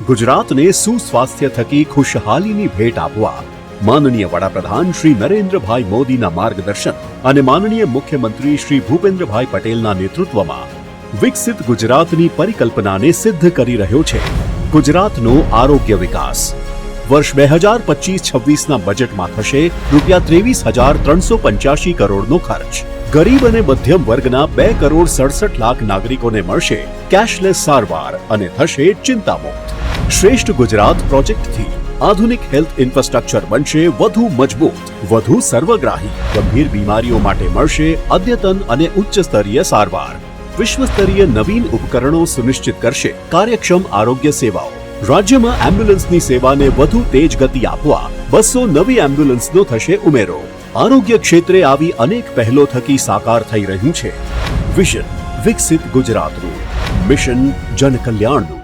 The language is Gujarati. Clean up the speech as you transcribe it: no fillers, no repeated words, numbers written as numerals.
ગુજરાતને સુસ્વાસ્થ્ય થકી ખુશહાલીની ભેટ આપવા માનનીય વડાપ્રધાન શ્રી નરેન્દ્રભાઈ મોદીના માર્ગદર્શન અને માનનીય મુખ્યમંત્રી શ્રી ભૂપેન્દ્રભાઈ પટેલના નેતૃત્વમાં વિકસિત ગુજરાતની પરિકલ્પનાને સિદ્ધ કરી રહ્યો છે ગુજરાતનો આરોગ્ય વિકાસ। વર્ષ 2025-26ના બજેટમાં થશે ₹23,385 કરોડનો ખર્ચ। ગરીબ અને મધ્યમ વર્ગના 2,67,00,000 નાગરિકોને મળશે કેશલેસ સારવાર અને થશે ચિંતામુક્ત। શ્રેષ્ઠ ગુજરાત પ્રોજેક્ટથી આધુનિક હેલ્થ ઇન્ફ્રાસ્ટ્રક્ચર બનશે વધુ મજબૂત, વધુ સર્વગ્રાહી। ગંભીર બીમારીઓ માટે મળશે અદ્યતન અને ઉચ્ચ સ્તરીય સારવાર। વિશ્વસ્તરીય નવીન ઉપકરણો સુનિશ્ચિત કરશે કાર્યક્ષમ આરોગ્ય સેવાઓ। રાજ્યમાં એમ્બ્યુલન્સની સેવાને વધુ તેજ ગતિ આપવા 200 નવી એમ્બ્યુલન્સનો થશે ઉમેરો। આરોગ્ય ક્ષેત્રે આવી અનેક પહેલો થકી સાકાર થઈ રહ્યું છે વિઝન વિકસિત ગુજરાતનું, મિશન જનકલ્યાણનું।